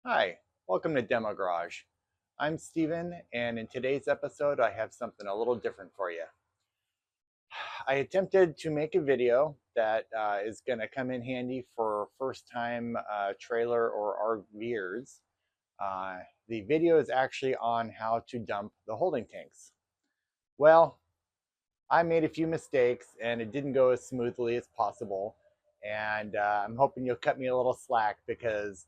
Hi, welcome to Demo Garage. I'm Steven, and in today's episode, I have something a little different for you. I attempted to make a video that is going to come in handy for first time trailer or RVers. The video is actually on how to dump the holding tanks. Well, I made a few mistakes and it didn't go as smoothly as possible. And I'm hoping you'll cut me a little slack because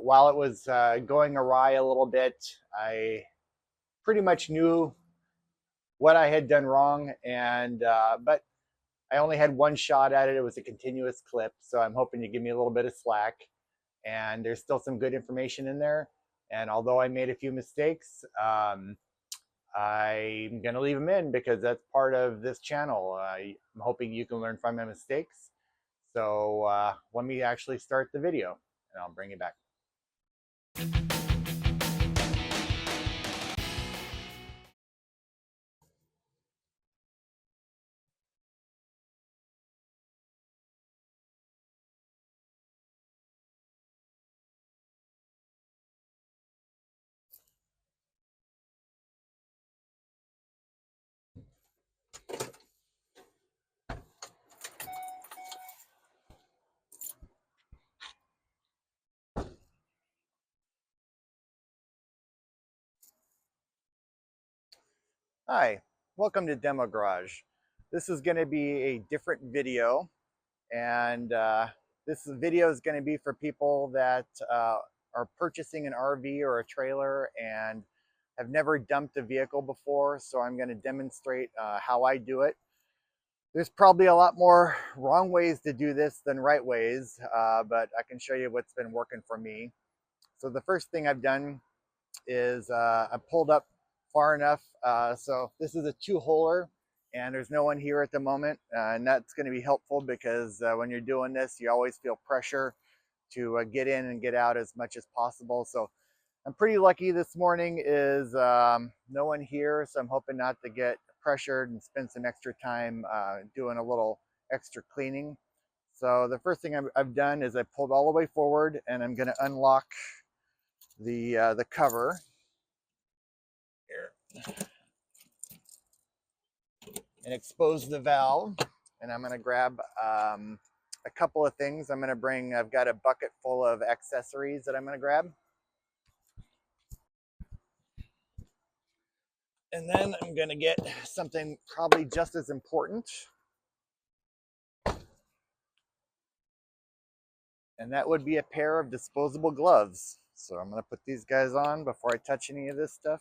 while it was going awry a little bit, I pretty much knew what I had done wrong. But I only had one shot at it. It was a continuous clip. So I'm hoping you give me a little bit of slack. And there's still some good information in there. And although I made a few mistakes, I'm going to leave them in because that's part of this channel. I'm hoping you can learn from my mistakes. So let me actually start the video and I'll bring you back. Hi, welcome to Demo Garage. This is going to be a different video, and this video is going to be for people that are purchasing an RV or a trailer and have never dumped a vehicle before. So I'm going to demonstrate how I do it. There's probably a lot more wrong ways to do this than right ways, but I can show you what's been working for me. So the first thing I've done is I pulled up far enough. So this is a 2-holer and there's no one here at the moment. And that's going to be helpful because when you're doing this, you always feel pressure to get in and get out as much as possible. So I'm pretty lucky this morning is no one here. So I'm hoping not to get pressured and spend some extra time doing a little extra cleaning. So the first thing I've done is I pulled all the way forward and I'm going to unlock the cover here and expose the valve. And I'm going to grab a couple of things. I've got a bucket full of accessories that I'm going to grab. And then I'm going to get something probably just as important. And that would be a pair of disposable gloves. So I'm going to put these guys on before I touch any of this stuff.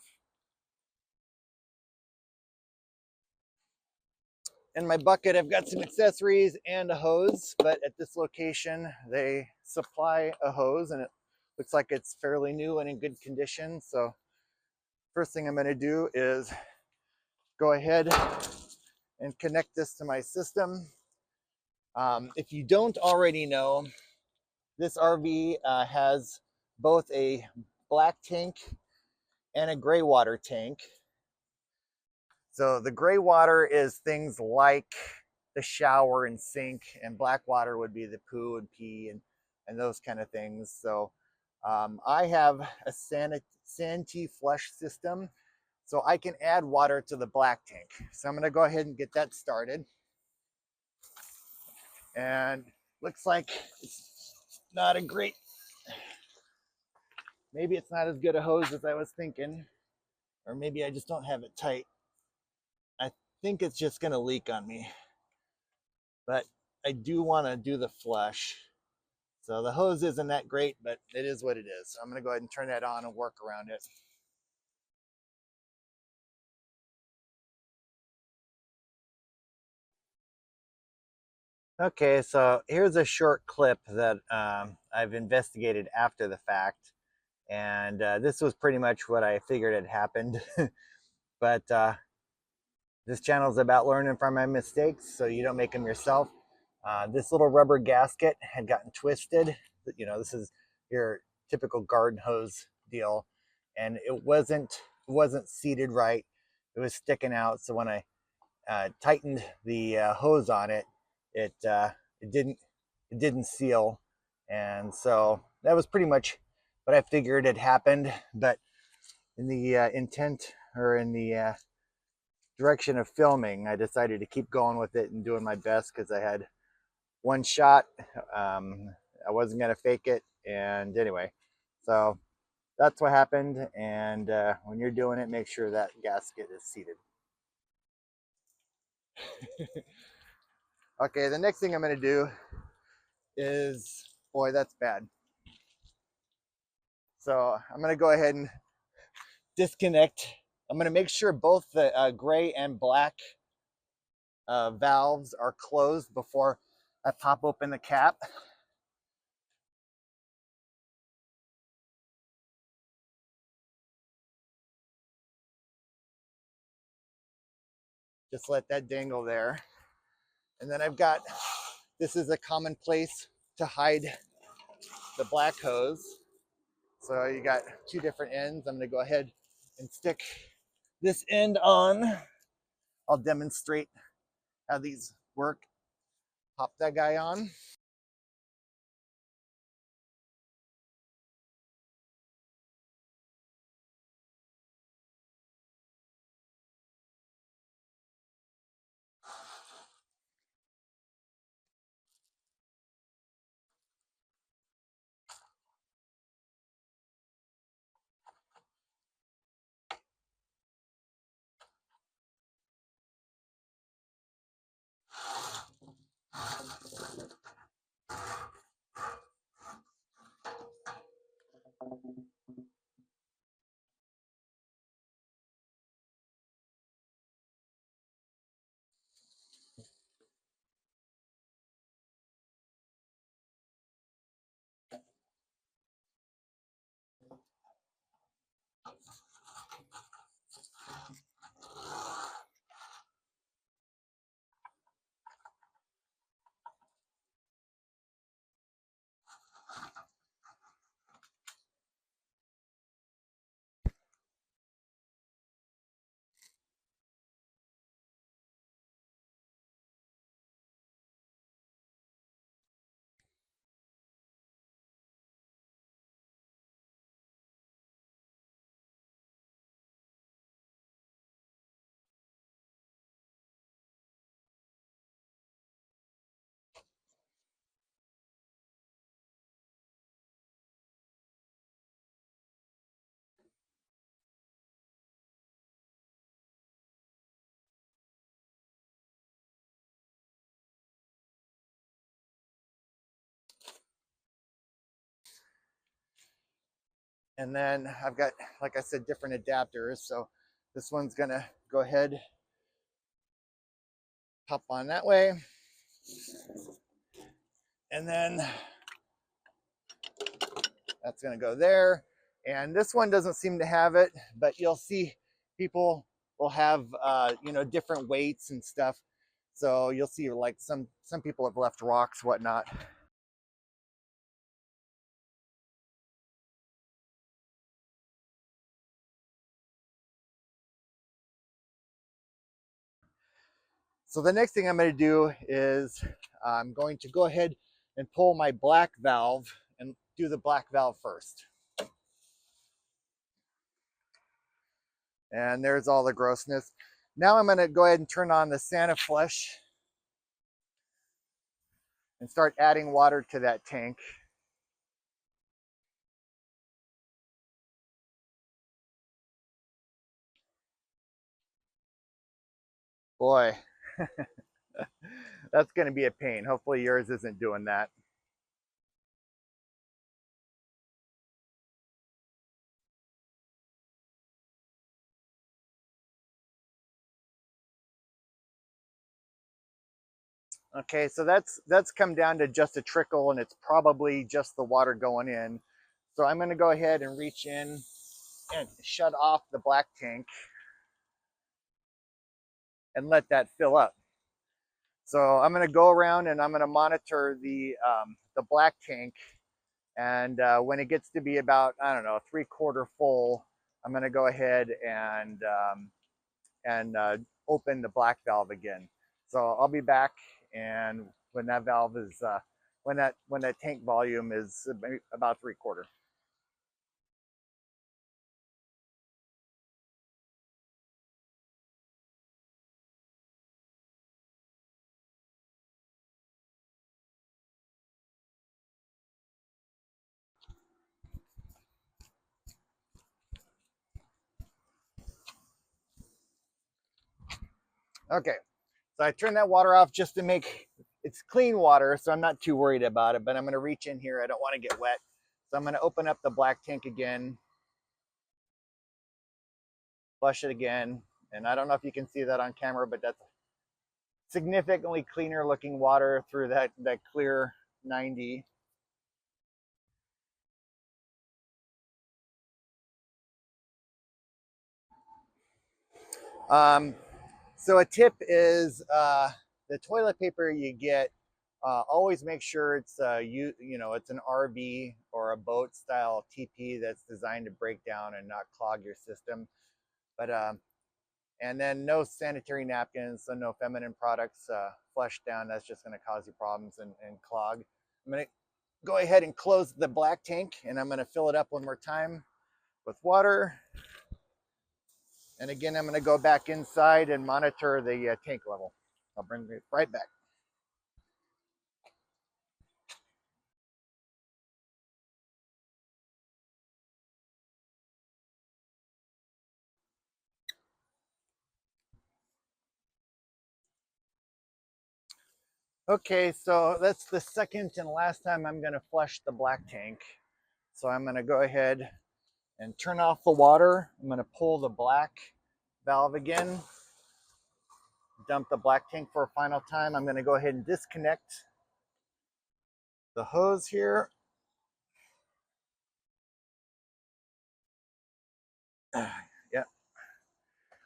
In my bucket, I've got some accessories and a hose, but at this location, they supply a hose and it looks like it's fairly new and in good condition. So first thing I'm going to do is go ahead and connect this to my system. If you don't already know, this RV has both a black tank and a gray water tank. So the gray water is things like the shower and sink, and black water would be the poo and pee and those kind of things. So I have a Santee flush system, so I can add water to the black tank. So I'm going to go ahead and get that started. And looks like it's not a great, maybe it's not as good a hose as I was thinking, or maybe I just don't have it tight. I think it's just going to leak on me, but I do want to do the flush. So the hose isn't that great, but it is what it is. So I'm going to go ahead and turn that on and work around it. Okay, so here's a short clip that I've investigated after the fact. And this was pretty much what I figured had happened. But this channel is about learning from my mistakes so you don't make them yourself. This little rubber gasket had gotten twisted. You know, this is your typical garden hose deal. And it wasn't seated right. It was sticking out. So when I tightened the hose on it, it didn't seal. And so that was pretty much but I figured it happened. But in the intent or in the direction of filming, I decided to keep going with it and doing my best because I had one shot. I wasn't going to fake it. And anyway, so that's what happened. And when you're doing it, make sure that gasket is seated. Okay, the next thing I'm going to do is, boy, that's bad. So I'm going to go ahead and disconnect. I'm going to make sure both the gray and black valves are closed before I pop open the cap. Just let that dangle there. And then I've got, this is a common place to hide the black hose. So you got two different ends. I'm going to go ahead and stick this end on. I'll demonstrate how these work. Pop that guy on. And then I've got, like I said, different adapters. So this one's going to go ahead, pop on that way. And then that's going to go there. And this one doesn't seem to have it, but you'll see people will have, different weights and stuff. So you'll see like some people have left rocks, whatnot. So the next thing I'm going to do is I'm going to go ahead and pull my black valve and do the black valve first. And there's all the grossness. Now I'm going to go ahead and turn on the Saniflush and start adding water to that tank. Boy, that's going to be a pain. Hopefully yours isn't doing that. Okay, so that's come down to just a trickle, and it's probably just the water going in. So I'm going to go ahead and reach in and shut off the black tank and let that fill up. So I'm going to go around and I'm going to monitor the black tank, and when it gets to be about, I don't know, 3/4 full, I'm going to go ahead and open the black valve again. So I'll be back, and when that valve is when that tank volume is about 3/4. Okay, so I turned that water off just to make it's clean water, so I'm not too worried about it, but I'm going to reach in here. I don't want to get wet. So I'm going to open up the black tank again, flush it again. And I don't know if you can see that on camera, but that's significantly cleaner looking water through that clear 90. So a tip is the toilet paper you get, always make sure it's it's an RV or a boat style TP that's designed to break down and not clog your system. But and then no sanitary napkins, so no feminine products flushed down. That's just going to cause you problems and clog. I'm going to go ahead and close the black tank, and I'm going to fill it up one more time with water. And again, I'm going to go back inside and monitor the tank level. I'll bring it right back. Okay, so that's the second and last time I'm going to flush the black tank. So I'm going to go ahead and turn off the water. I'm going to pull the black valve again, dump the black tank for a final time. I'm going to go ahead and disconnect the hose here. Yeah,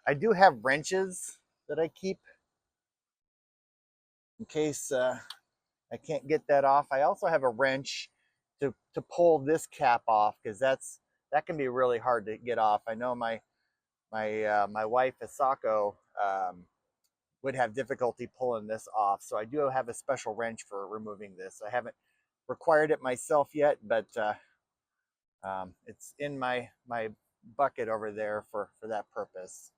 I do have wrenches that I keep in case I can't get that off. I also have a wrench to pull this cap off because that can be really hard to get off. I know my wife Asako would have difficulty pulling this off, so I do have a special wrench for removing this. I haven't required it myself yet, but it's in my bucket over there for that purpose.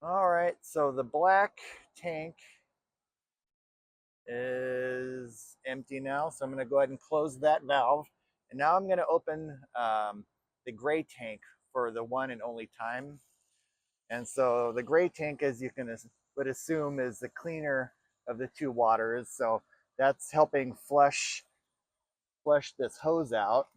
All right, so the black tank is empty now, so I'm going to go ahead and close that valve. And now I'm going to open the gray tank for the one and only time. And so the gray tank, as you would assume, is the cleaner of the two waters. So that's helping flush this hose out.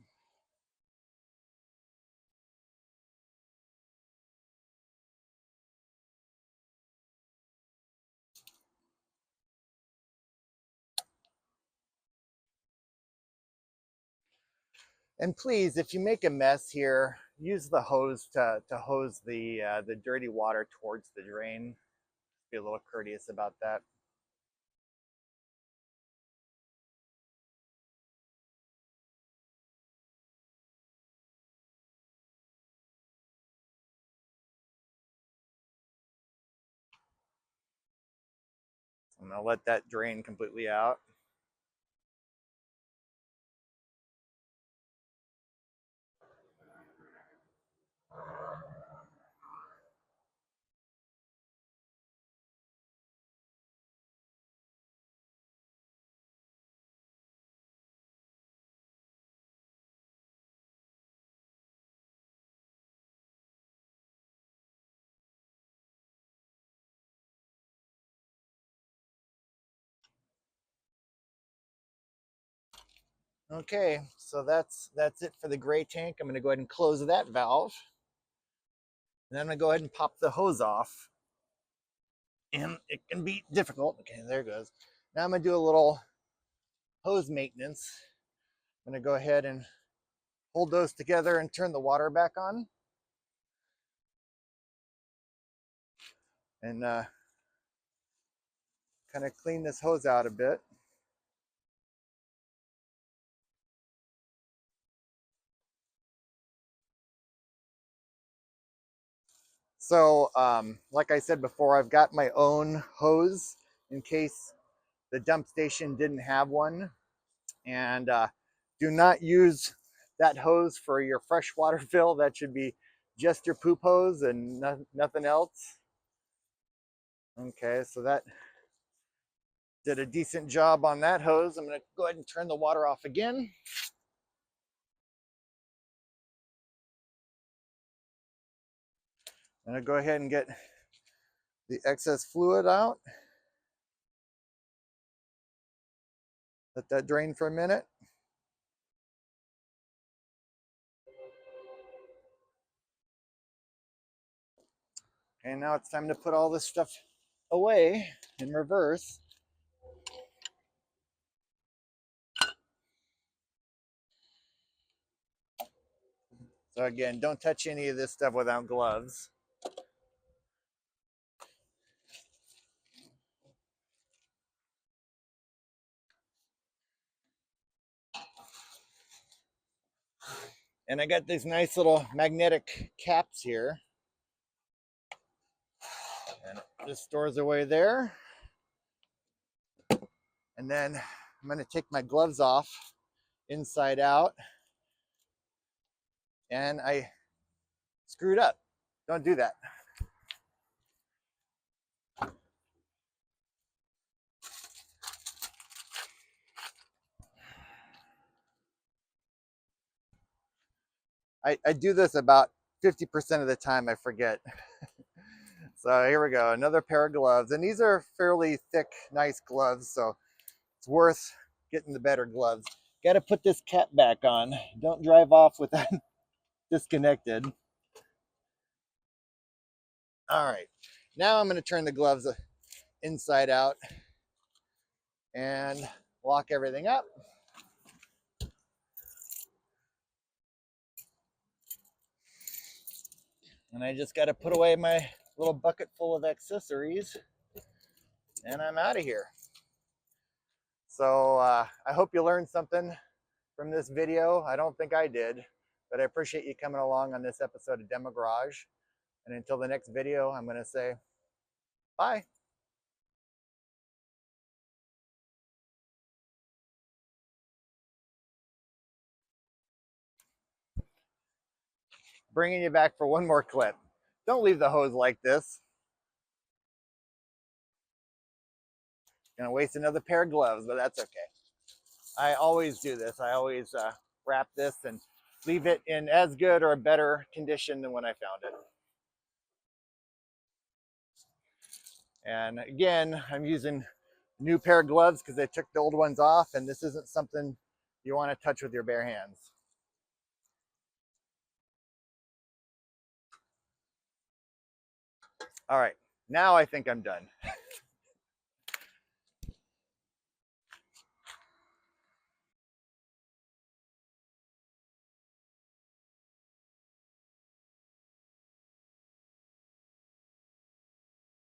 And please, if you make a mess here, use the hose to hose the dirty water towards the drain. Be a little courteous about that. I'm gonna let that drain completely out. Okay, so that's it for the gray tank. I'm gonna go ahead and close that valve. And then I'm gonna go ahead and pop the hose off. And it can be difficult. Okay, there it goes. Now I'm gonna do a little hose maintenance. I'm gonna go ahead and hold those together and turn the water back on. And kind of clean this hose out a bit. So, like I said before, I've got my own hose in case the dump station didn't have one. And do not use that hose for your freshwater fill. That should be just your poop hose and nothing else. Okay, so that did a decent job on that hose. I'm going to go ahead and turn the water off again. I'm going to go ahead and get the excess fluid out. Let that drain for a minute. And now it's time to put all this stuff away in reverse. So again, don't touch any of this stuff without gloves. And I got these nice little magnetic caps here. And this stores away there. And then I'm going to take my gloves off inside out. And I screwed up. Don't do that. I do this about 50% of the time. I forget. So here we go. Another pair of gloves. And these are fairly thick, nice gloves. So it's worth getting the better gloves. Got to put this cap back on. Don't drive off with that disconnected. All right. Now I'm going to turn the gloves inside out and lock everything up. And I just got to put away my little bucket full of accessories and I'm out of here. So I hope you learned something from this video. I don't think I did, but I appreciate you coming along on this episode of Demo Garage. And until the next video, I'm going to say bye. Bringing you back for one more clip. Don't leave the hose like this. Gonna waste another pair of gloves, but that's okay. I always do this. I always wrap this and leave it in as good or better condition than when I found it. And again, I'm using a new pair of gloves because I took the old ones off, and this isn't something you want to touch with your bare hands. All right, now I think I'm done.